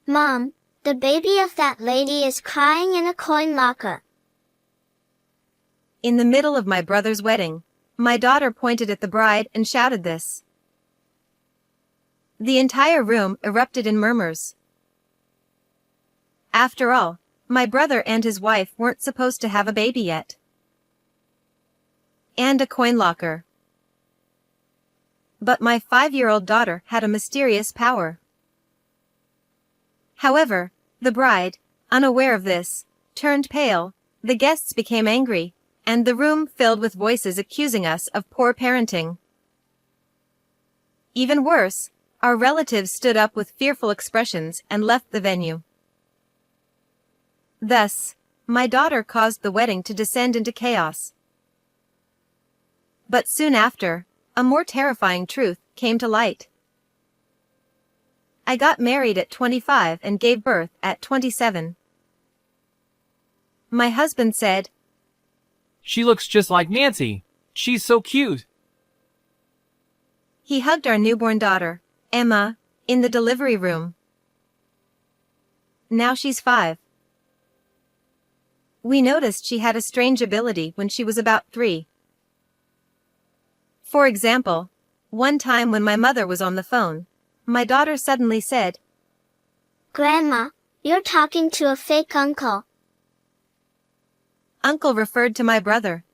Mom, the baby of that lady is crying in a coin locker. In the middle of my brother's wedding, my daughter pointed at the bride and shouted this. The entire room erupted in murmurs. After all, my brother and his wife weren't supposed to have a baby yet. And a coin locker. But my 5-year-old daughter had a mysterious power. However, the bride, unaware of this, turned pale, the guests became angry, and the room filled with voices accusing us of poor parenting. Even worse, our relatives stood up with fearful expressions and left the venue. Thus, my daughter caused the wedding to descend into chaos. But soon after, a more terrifying truth came to light. I got married at 25 and gave birth at 27. My husband said, "She looks just like Nancy. She's so cute." He hugged our newborn daughter, Emma, in the delivery room. Now she's 5. We noticed she had a strange ability when she was about 3. For example, one time when my mother was on the phone, my daughter suddenly said, Grandma, you're talking to a fake uncle. Uncle referred to my brother.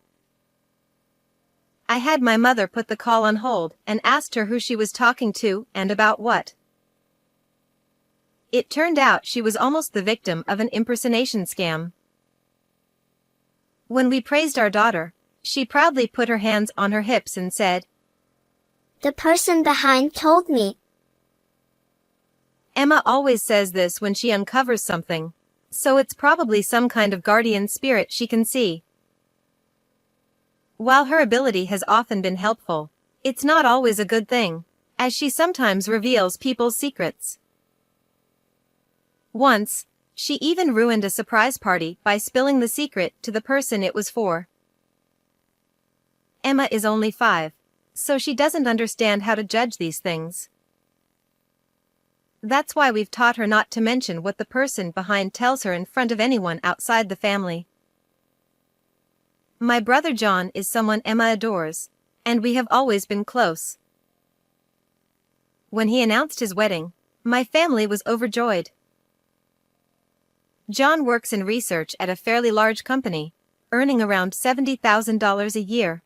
I had my mother put the call on hold and asked her who she was talking to and about what. It turned out she was almost the victim of an impersonation scam. When we praised our daughter, she proudly put her hands on her hips and said, The person behind told me. Emma always says this when she uncovers something, so it's probably some kind of guardian spirit she can see. While her ability has often been helpful, it's not always a good thing, as she sometimes reveals people's secrets. Once, she even ruined a surprise party by spilling the secret to the person it was for. Emma is only 5, so she doesn't understand how to judge these things. That's why we've taught her not to mention what the person behind tells her in front of anyone outside the family. My brother John is someone Emma adores, and we have always been close. When he announced his wedding, my family was overjoyed. John works in research at a fairly large company, earning around $70,000 a year.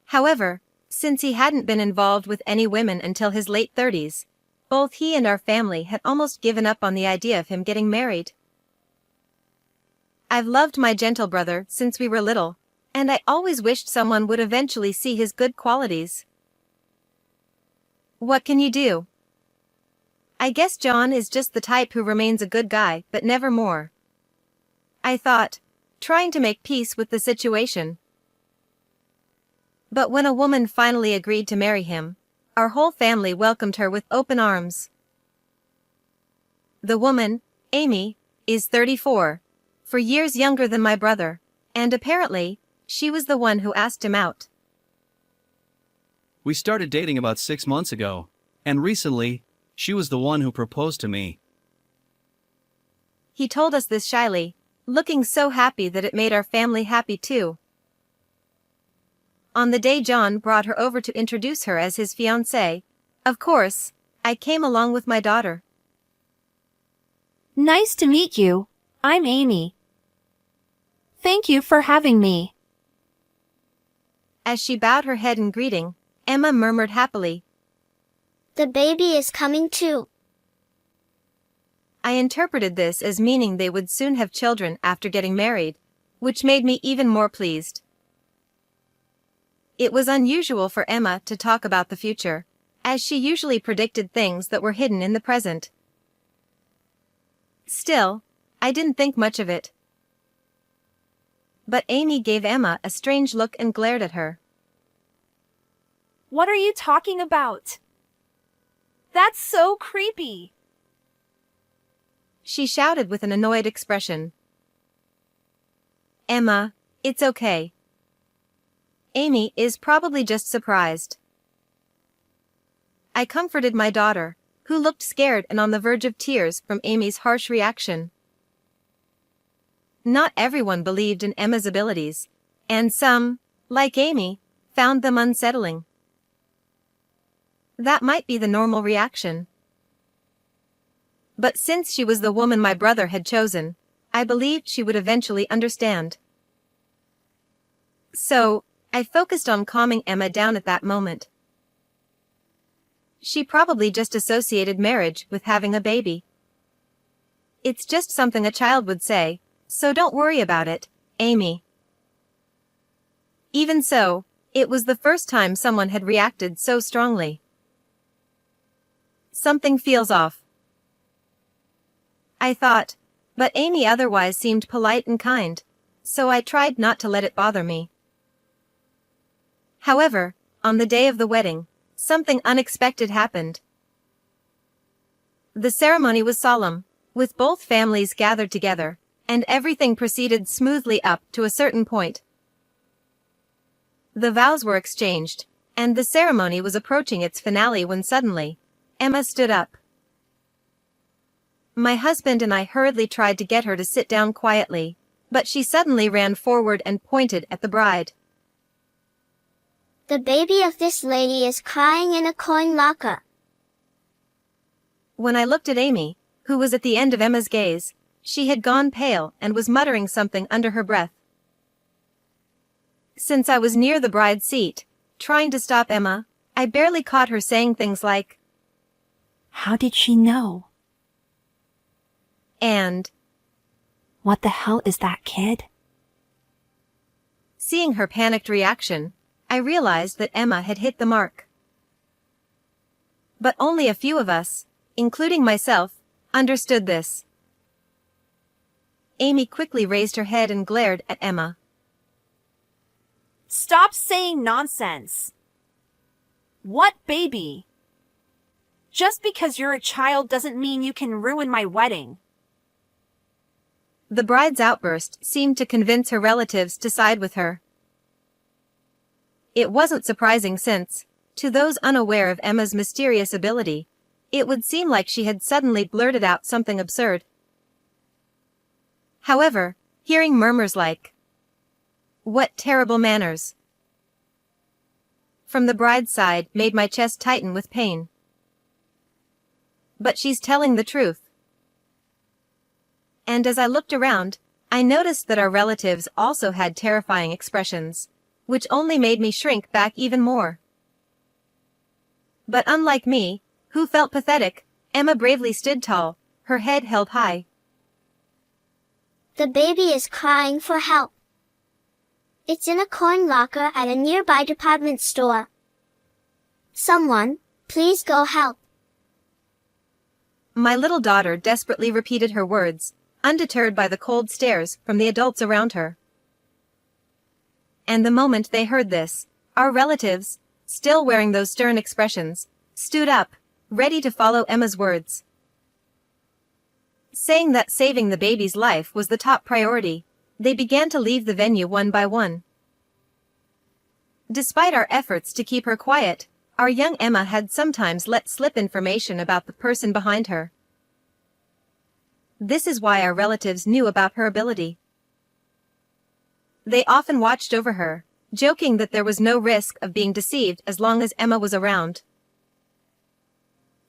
However, since he hadn't been involved with any women until his late 30s, both he and our family had almost given up on the idea of him getting married. I've loved my gentle brother since we were little, and I always wished someone would eventually see his good qualities. What can you do? I guess John is just the type who remains a good guy but never more. I thought, trying to make peace with the situation. But when a woman finally agreed to marry him, our whole family welcomed her with open arms. The woman, Amy, is 34, for years younger than my brother, and apparently, she was the one who asked him out. We started dating about 6 months ago, and recently, she was the one who proposed to me. He told us this shyly, looking so happy that it made our family happy too. On the day John brought her over to introduce her as his fiancée, of course, I came along with my daughter. Nice to meet you. I'm Amy. Thank you for having me. As she bowed her head in greeting, Emma murmured happily, The baby is coming too. I interpreted this as meaning they would soon have children after getting married, which made me even more pleased. It was unusual for Emma to talk about the future, as she usually predicted things that were hidden in the present. Still, I didn't think much of it. But Amy gave Emma a strange look and glared at her. What are you talking about? That's so creepy. She shouted with an annoyed expression. Emma, it's okay. Amy is probably just surprised. I comforted my daughter, who looked scared and on the verge of tears from Amy's harsh reaction. Not everyone believed in Emma's abilities, and some, like Amy, found them unsettling. That might be the normal reaction. But since she was the woman my brother had chosen, I believed she would eventually understand. So, I focused on calming Emma down at that moment. She probably just associated marriage with having a baby. It's just something a child would say, so don't worry about it, Amy. Even so, it was the first time someone had reacted so strongly. Something feels off, I thought, but Amy otherwise seemed polite and kind, so I tried not to let it bother me. However, on the day of the wedding, something unexpected happened. The ceremony was solemn, with both families gathered together, and everything proceeded smoothly up to a certain point. The vows were exchanged, and the ceremony was approaching its finale when suddenly, Emma stood up. My husband and I hurriedly tried to get her to sit down quietly, but she suddenly ran forward and pointed at the bride. The baby of this lady is crying in a coin locker. When I looked at Amy, who was at the end of Emma's gaze, she had gone pale and was muttering something under her breath. Since I was near the bride's seat, trying to stop Emma, I barely caught her saying things like, How did she know? and, What the hell is that, kid? seeing her panicked reaction, I realized that Emma had hit the mark. But only a few of us, including myself, understood this. Amy quickly raised her head and glared at Emma. Stop saying nonsense. What baby? Just because you're a child doesn't mean you can ruin my wedding. The bride's outburst seemed to convince her relatives to side with her. It wasn't surprising since, to those unaware of Emma's mysterious ability, it would seem like she had suddenly blurted out something absurd. However, hearing murmurs like, "What terrible manners!" from the bride's side made my chest tighten with pain. But she's telling the truth. And as I looked around, I noticed that our relatives also had terrifying expressions, which only made me shrink back even more. But unlike me, who felt pathetic, Emma bravely stood tall, her head held high. The baby is crying for help. It's in a coin locker at a nearby department store. Someone, please go help. My little daughter desperately repeated her words, undeterred by the cold stares from the adults around her. And the moment they heard this, our relatives, still wearing those stern expressions, stood up, ready to follow Emma's words. Saying that saving the baby's life was the top priority, they began to leave the venue one by one. Despite our efforts to keep her quiet, our young Emma had sometimes let slip information about the person behind her. This is why our relatives knew about her ability. They often watched over her, joking that there was no risk of being deceived as long as Emma was around.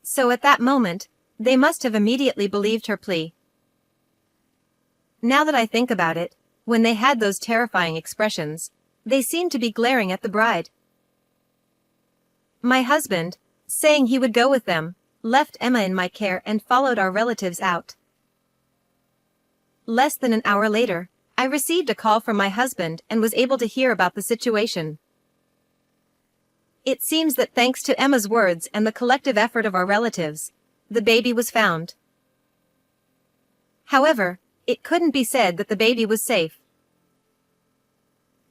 So at that moment, they must have immediately believed her plea. Now that I think about it, when they had those terrifying expressions, they seemed to be glaring at the bride. My husband, saying he would go with them, left Emma in my care and followed our relatives out. Less than an hour later, I received a call from my husband and was able to hear about the situation. It seems that thanks to Emma's words and the collective effort of our relatives, the baby was found. However, it couldn't be said that the baby was safe.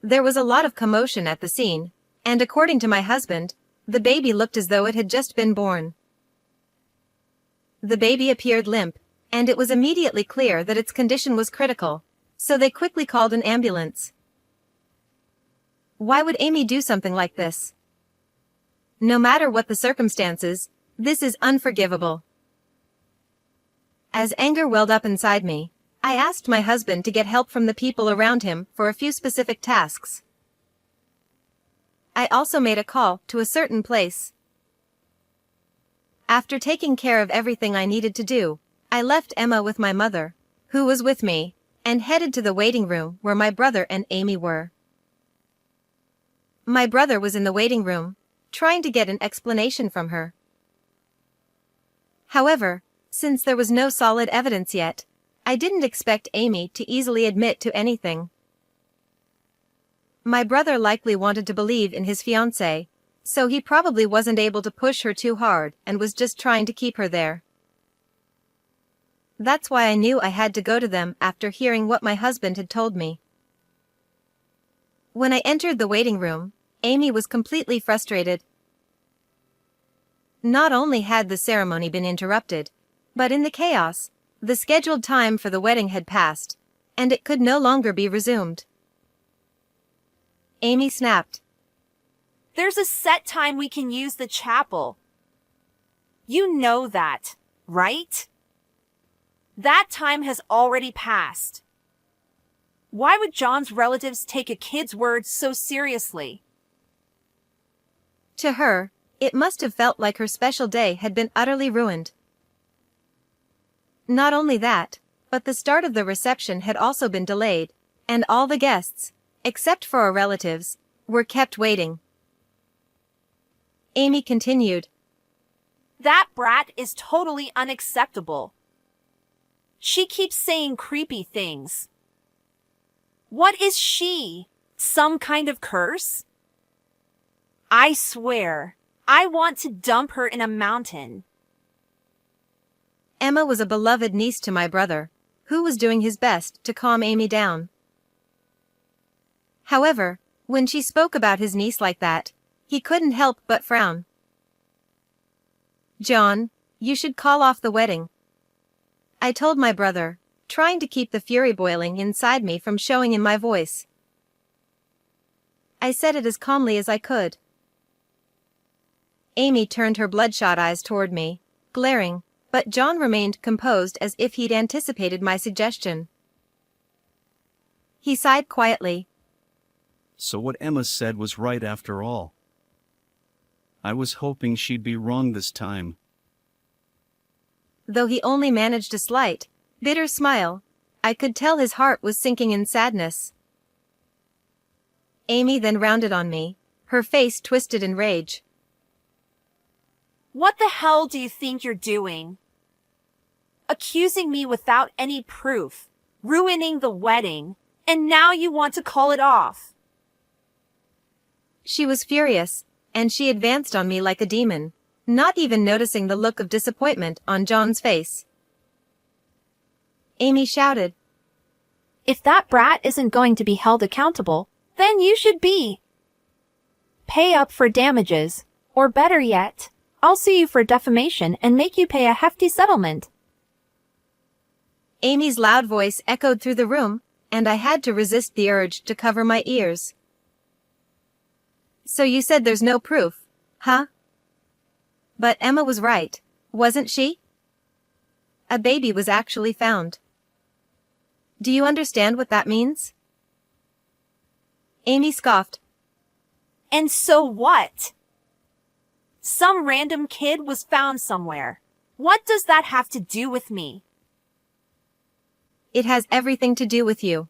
There was a lot of commotion at the scene, and according to my husband, the baby looked as though it had just been born. The baby appeared limp, and it was immediately clear that its condition was critical, so they quickly called an ambulance. Why would Amy do something like this? No matter what the circumstances, This is unforgivable. As anger welled up inside me, I asked my husband to get help from the people around him for a few specific tasks. I also made a call to a certain place. After taking care of everything I needed to do, I left Emma with my mother, who was with me, and headed to the waiting room where my brother and Amy were. My brother was in the waiting room, trying to get an explanation from her. However, since there was no solid evidence yet, I didn't expect Amy to easily admit to anything. My brother likely wanted to believe in his fiancée, so he probably wasn't able to push her too hard and was just trying to keep her there. That's why I knew I had to go to them after hearing what my husband had told me. When I entered the waiting room, Amy was completely frustrated. Not only had the ceremony been interrupted, but in the chaos, the scheduled time for the wedding had passed, and it could no longer be resumed. Amy snapped. There's a set time we can use the chapel. You know that, right? That time has already passed. Why would John's relatives take a kid's words so seriously? To her, it must have felt like her special day had been utterly ruined. Not only that, but the start of the reception had also been delayed, and all the guests, except for our relatives, were kept waiting. Amy continued. That brat is totally unacceptable. She keeps saying creepy things. What is she? Some kind of curse? I swear, I want to dump her in a mountain. Emma was a beloved niece to my brother, who was doing his best to calm Amy down. However, when she spoke about his niece like that, he couldn't help but frown. John, you should call off the wedding, I told my brother, trying to keep the fury boiling inside me from showing in my voice. I said it as calmly as I could. Amy turned her bloodshot eyes toward me, glaring, but John remained composed as if he'd anticipated my suggestion. He sighed quietly. So what Emma said was right after all. I was hoping she'd be wrong this time. Though he only managed a slight, bitter smile, I could tell his heart was sinking in sadness. Amy then rounded on me, her face twisted in rage. What the hell do you think you're doing? Accusing me without any proof, ruining the wedding, and now you want to call it off. She was furious, and she advanced on me like a demon, not even noticing the look of disappointment on John's face. Amy shouted, If that brat isn't going to be held accountable, then you should be. Pay up for damages, or better yet, I'll sue you for defamation and make you pay a hefty settlement. Amy's loud voice echoed through the room, and I had to resist the urge to cover my ears. So you said there's no proof, huh? But Emma was right, wasn't she? A baby was actually found. Do you understand what that means? Amy scoffed. And so what? Some random kid was found somewhere. What does that have to do with me? It has everything to do with you.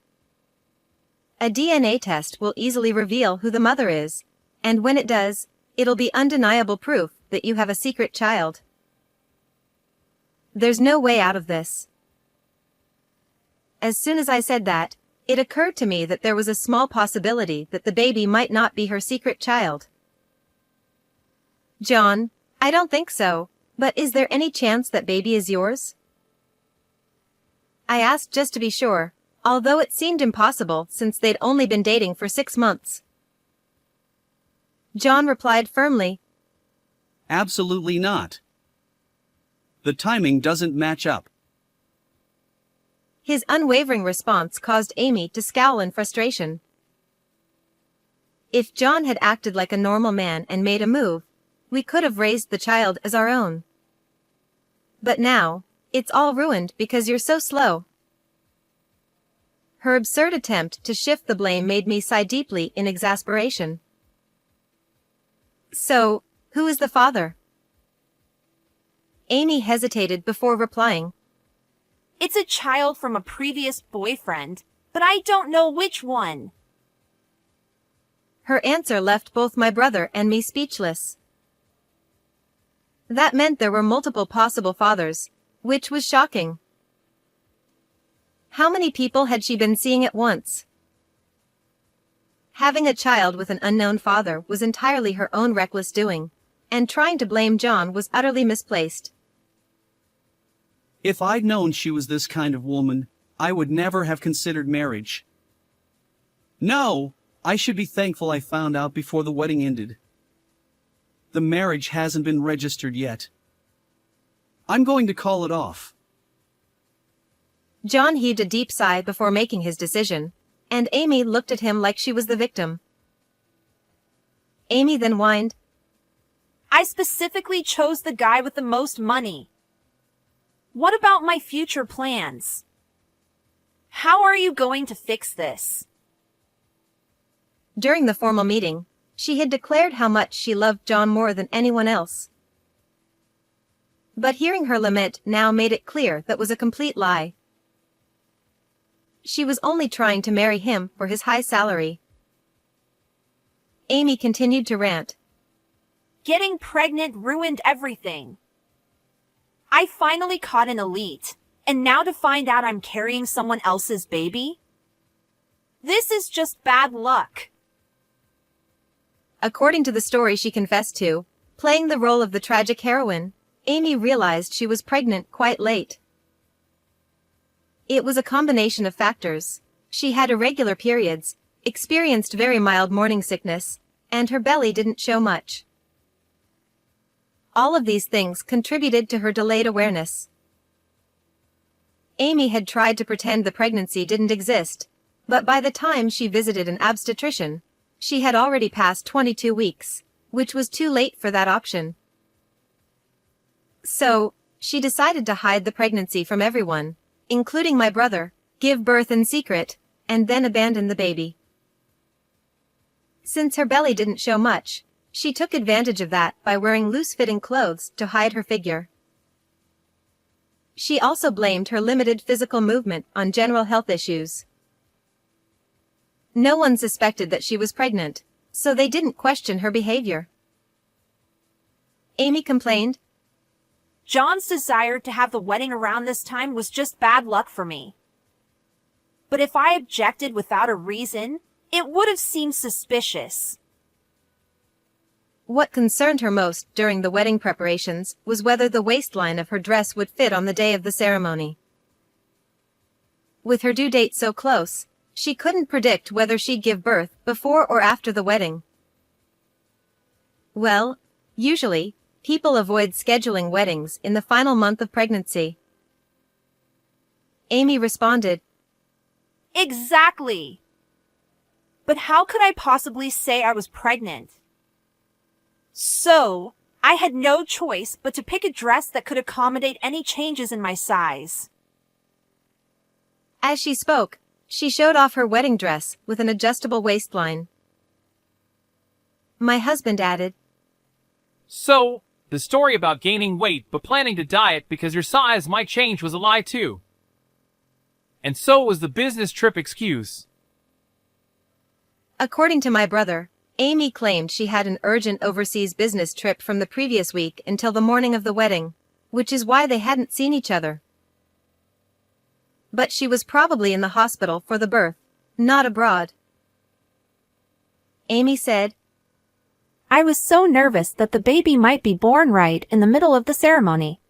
A DNA test will easily reveal who the mother is, and when it does, it'll be undeniable proof that you have a secret child. There's no way out of this. As soon as I said that, it occurred to me that there was a small possibility that the baby might not be her secret child. John, I don't think so, but is there any chance that baby is yours? I asked just to be sure, although it seemed impossible since they'd only been dating for 6 months. John replied firmly, Absolutely not. The timing doesn't match up. His unwavering response caused Amy to scowl in frustration. If John had acted like a normal man and made a move, We could have raised the child as our own. But now, it's all ruined because you're so slow. Her absurd attempt to shift the blame made me sigh deeply in exasperation. So, who is the father? Amy hesitated before replying. It's a child from a previous boyfriend, but I don't know which one. Her answer left both my brother and me speechless. That meant there were multiple possible fathers, which was shocking. How many people had she been seeing at once? Having a child with an unknown father was entirely her own reckless doing, and trying to blame John was utterly misplaced. If I'd known she was this kind of woman, I would never have considered marriage. No, I should be thankful I found out before the wedding ended. The marriage hasn't been registered yet. I'm going to call it off. John heaved a deep sigh before making his decision, and Amy looked at him like she was the victim. Amy then whined, I specifically chose the guy with the most money. What about my future plans? How are you going to fix this? During the formal meeting, she had declared how much she loved John more than anyone else. But hearing her lament now made it clear that was a complete lie. She was only trying to marry him for his high salary. Amy continued to rant. Getting pregnant ruined everything. I finally caught an elite, and now to find out I'm carrying someone else's baby? This is just bad luck. According to the story she confessed to, playing the role of the tragic heroine, Amy realized she was pregnant quite late. It was a combination of factors. She had irregular periods, experienced very mild morning sickness, and her belly didn't show much. All of these things contributed to her delayed awareness. Amy had tried to pretend the pregnancy didn't exist, but by the time she visited an obstetrician, she had already passed 22 weeks, which was too late for that option. So, she decided to hide the pregnancy from everyone, including my brother, give birth in secret, and then abandon the baby. Since her belly didn't show much, she took advantage of that by wearing loose-fitting clothes to hide her figure. She also blamed her limited physical movement on general health issues. No one suspected that she was pregnant, so they didn't question her behavior. Amy complained, John's desire to have the wedding around this time was just bad luck for me. But if I objected without a reason, it would have seemed suspicious. What concerned her most during the wedding preparations was whether the waistline of her dress would fit on the day of the ceremony. With her due date so close, she couldn't predict whether she'd give birth before or after the wedding. Well, usually, people avoid scheduling weddings in the final month of pregnancy. Amy responded, Exactly. But how could I possibly say I was pregnant? So, I had no choice but to pick a dress that could accommodate any changes in my size. As she spoke, she showed off her wedding dress with an adjustable waistline. My husband added, So, the story about gaining weight but planning to diet because your size might change was a lie too. And so was the business trip excuse. According to my brother, Amy claimed she had an urgent overseas business trip from the previous week until the morning of the wedding, which is why they hadn't seen each other. But she was probably in the hospital for the birth, not abroad. Amy said, I was so nervous that the baby might be born right in the middle of the ceremony.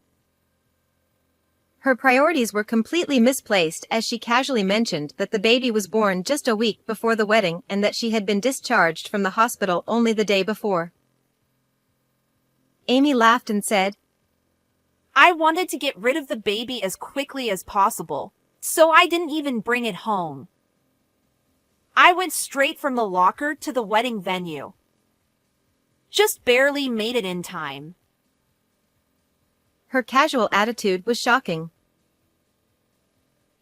Her priorities were completely misplaced as she casually mentioned that the baby was born just a week before the wedding and that she had been discharged from the hospital only the day before. Amy laughed and said, I wanted to get rid of the baby as quickly as possible, so I didn't even bring it home. I went straight from the locker to the wedding venue. Just barely made it in time. Her casual attitude was shocking.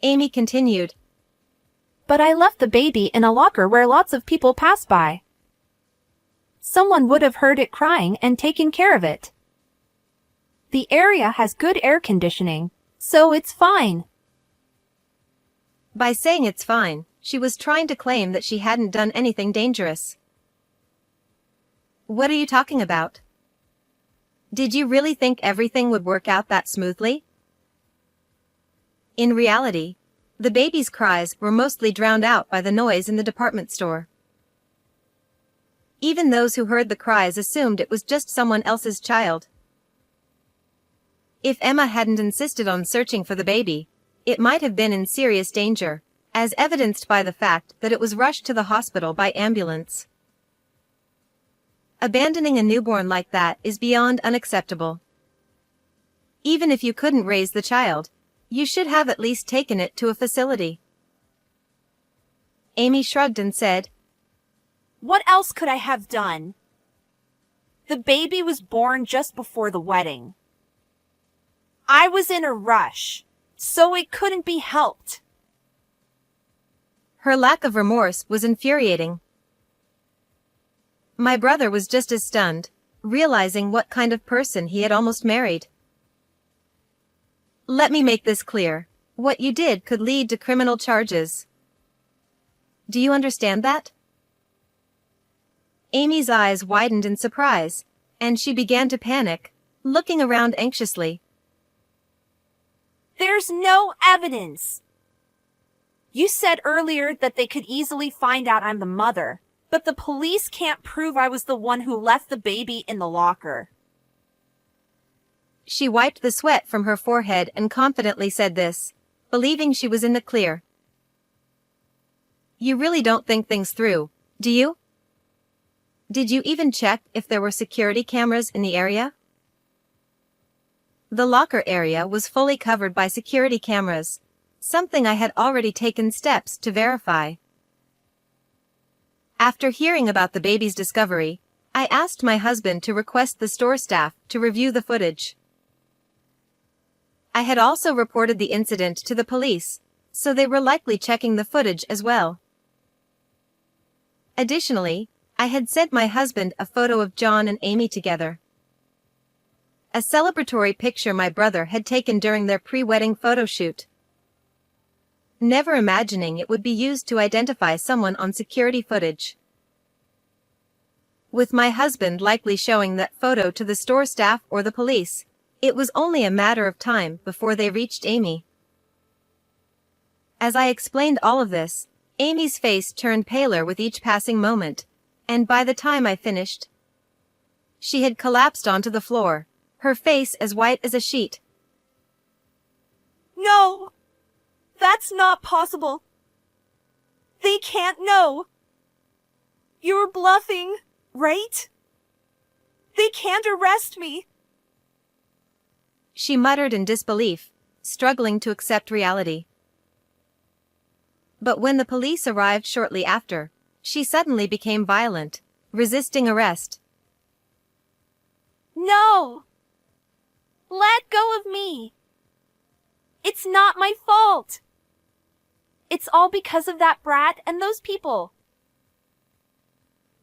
Amy continued. But I left the baby in a locker where lots of people pass by. Someone would have heard it crying and taken care of it. The area has good air conditioning, so it's fine. By saying it's fine, she was trying to claim that she hadn't done anything dangerous. What are you talking about? Did you really think everything would work out that smoothly? In reality, the baby's cries were mostly drowned out by the noise in the department store. Even those who heard the cries assumed it was just someone else's child. If Emma hadn't insisted on searching for the baby, it might have been in serious danger, as evidenced by the fact that it was rushed to the hospital by ambulance. Abandoning a newborn like that is beyond unacceptable. Even if you couldn't raise the child, you should have at least taken it to a facility. Amy shrugged and said, What else could I have done? The baby was born just before the wedding. I was in a rush, so it couldn't be helped. Her lack of remorse was infuriating. My brother was just as stunned, realizing what kind of person he had almost married. Let me make this clear. What you did could lead to criminal charges. Do you understand that? Amy's eyes widened in surprise, and she began to panic, looking around anxiously. There's no evidence. You said earlier that they could easily find out I'm the mother, but the police can't prove I was the one who left the baby in the locker. She wiped the sweat from her forehead and confidently said this, believing she was in the clear. You really don't think things through, do you? Did you even check if there were security cameras in the area? The locker area was fully covered by security cameras, something I had already taken steps to verify. After hearing about the baby's discovery, I asked my husband to request the store staff to review the footage. I had also reported the incident to the police, so they were likely checking the footage as well. Additionally, I had sent my husband a photo of John and Amy together. A celebratory picture my brother had taken during their pre-wedding photo shoot. Never imagining it would be used to identify someone on security footage. With my husband likely showing that photo to the store staff or the police, it was only a matter of time before they reached Amy. As I explained all of this, Amy's face turned paler with each passing moment, and by the time I finished, she had collapsed onto the floor, her face as white as a sheet. No! That's not possible. They can't know. You're bluffing, right? They can't arrest me. She muttered in disbelief, struggling to accept reality. But when the police arrived shortly after, she suddenly became violent, resisting arrest. No! Let go of me. It's not my fault. It's all because of that brat and those people.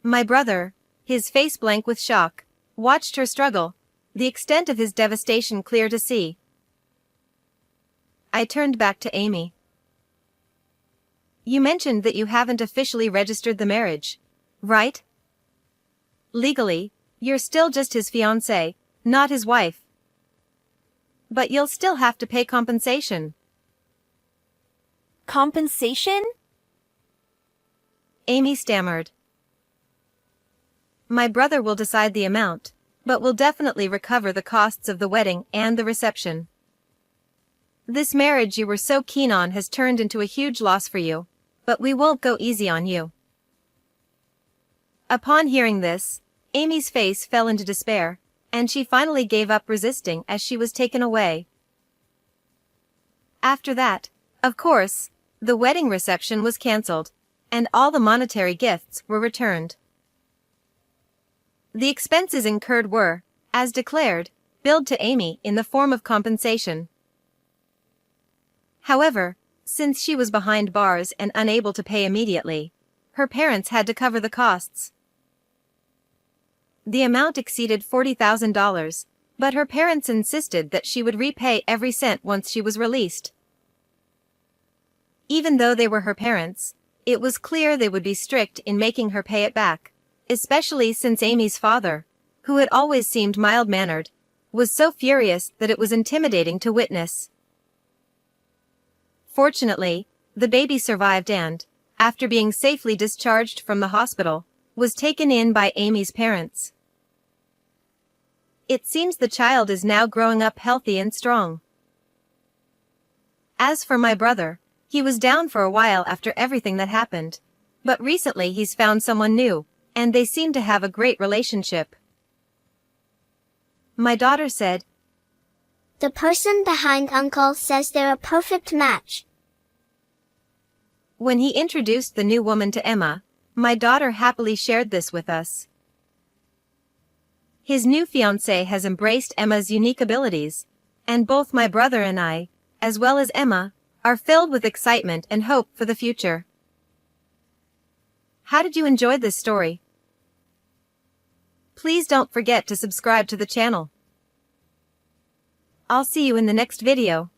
My brother, his face blank with shock, watched her struggle, the extent of his devastation clear to see. I turned back to Amy. You mentioned that you haven't officially registered the marriage, right? Legally, you're still just his fiancée, not his wife. But you'll still have to pay compensation. Compensation? Amy stammered. My brother will decide the amount, but will definitely recover the costs of the wedding and the reception. This marriage you were so keen on has turned into a huge loss for you, but we won't go easy on you. Upon hearing this, Amy's face fell into despair, and she finally gave up resisting as she was taken away. After that, of course, the wedding reception was cancelled, and all the monetary gifts were returned. The expenses incurred were, as declared, billed to Amy in the form of compensation. However, since she was behind bars and unable to pay immediately, her parents had to cover the costs. The amount exceeded $40,000, but her parents insisted that she would repay every cent once she was released. Even though they were her parents, it was clear they would be strict in making her pay it back, especially since Amy's father, who had always seemed mild-mannered, was so furious that it was intimidating to witness. Fortunately, the baby survived and, after being safely discharged from the hospital, was taken in by Amy's parents. It seems the child is now growing up healthy and strong. As for my brother, he was down for a while after everything that happened, but recently he's found someone new, and they seem to have a great relationship. My daughter said, The person behind Uncle says they're a perfect match. When he introduced the new woman to Emma, my daughter happily shared this with us. His new fiancée has embraced Emma's unique abilities, and both my brother and I, as well as Emma, are filled with excitement and hope for the future. How did you enjoy this story? Please don't forget to subscribe to the channel. I'll see you in the next video.